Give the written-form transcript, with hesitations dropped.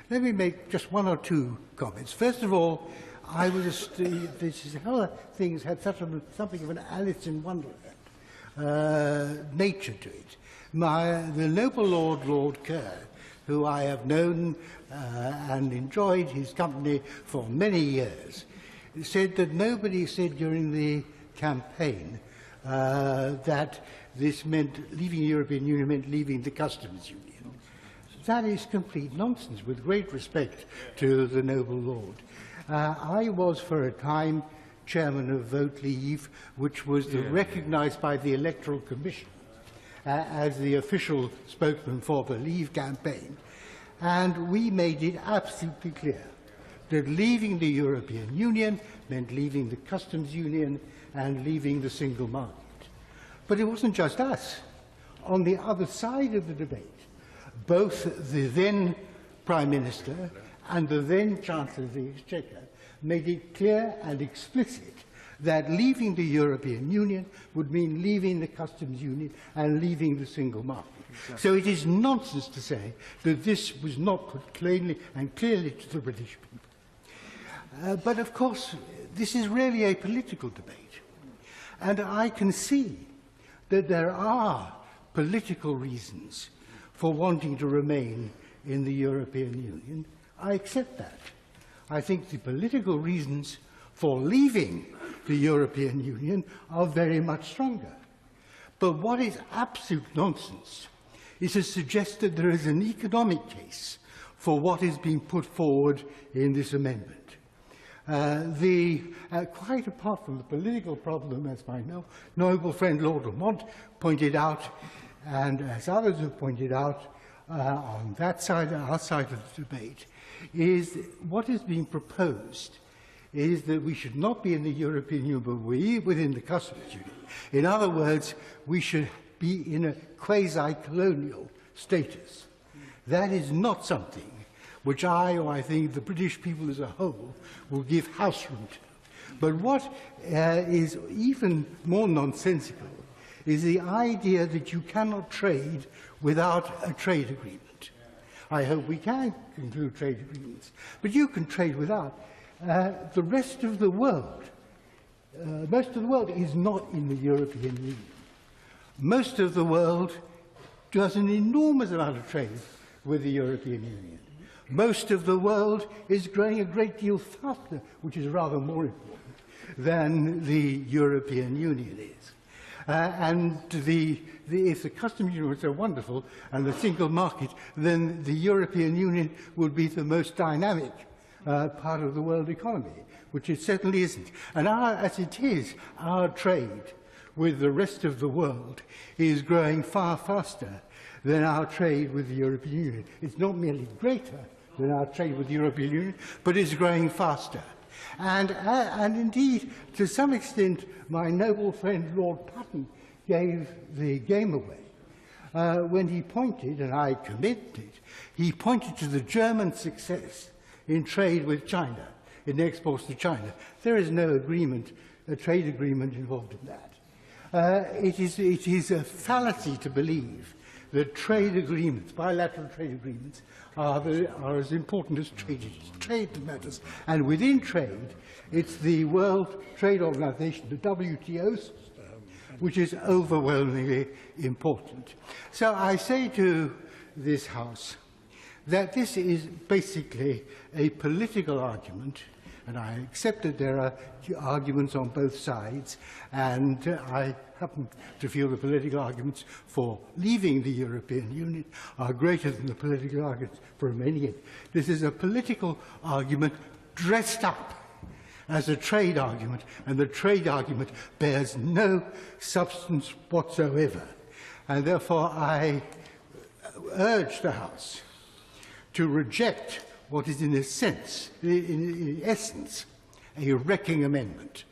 Let me make just one or two comments. First of all, this whole thing has had something of an Alice in Wonderland nature to it. The noble Lord Kerr, who I have known and enjoyed his company for many years, said that nobody said during the campaign that this meant leaving the European Union meant leaving the customs union. That is complete nonsense, with great respect to the noble lord. I was for a time chairman of Vote Leave, which was recognised by the Electoral Commission as the official spokesman for the Leave campaign, and we made it absolutely clear that leaving the European Union meant leaving the customs union and leaving the single market. But it wasn't just us. On the other side of the debate, both the then Prime Minister and the then Chancellor of the Exchequer made it clear and explicit that leaving the European Union would mean leaving the customs union and leaving the single market. Exactly. So it is nonsense to say that this was not put plainly and clearly to the British people. But of course, this is really a political debate. And I can see that there are political reasons for wanting to remain in the European Union. I accept that. I think the political reasons for leaving the European Union are very much stronger. But what is absolute nonsense is to suggest that there is an economic case for what is being put forward in this amendment. Quite apart from the political problem, as my noble friend Lord Lamont pointed out, and as others have pointed out on that side, our side of the debate, is what is being proposed is that we should not be in the European Union, but we within the customs union. In other words, we should be in a quasi-colonial status. That is not something which I think the British people as a whole will give house room to. But what is even more nonsensical is the idea that you cannot trade without a trade agreement. I hope we can conclude trade agreements, but you can trade without. The rest of the world, most of the world is not in the European Union. Most of the world does an enormous amount of trade with the European Union. Most of the world is growing a great deal faster, which is rather more important, than the European Union is. If the customs union was so wonderful and the single market, then the European Union would be the most dynamic part of the world economy, which it certainly isn't. And as it is, our trade with the rest of the world is growing far faster than our trade with the European Union. It's not merely greater than our trade with the European Union, but it's growing faster. And indeed, to some extent, my noble friend Lord Patton gave the game away when he pointed, and I commend it, he pointed to the German success in trade with China, in exports to China. There is no agreement, a trade agreement involved in that. It is a fallacy to believe that trade agreements, bilateral trade agreements, are as important as trade. It's trade that matters. And within trade, it's the World Trade Organization, the WTO system, which is overwhelmingly important. So I say to this House that this is basically a political argument, and I accept that there are arguments on both sides, and I happen to feel the political arguments for leaving the European Union are greater than the political arguments for remaining in. This is a political argument dressed up as a trade argument, and the trade argument bears no substance whatsoever. And therefore I urge the House to reject what is in essence, a wrecking amendment.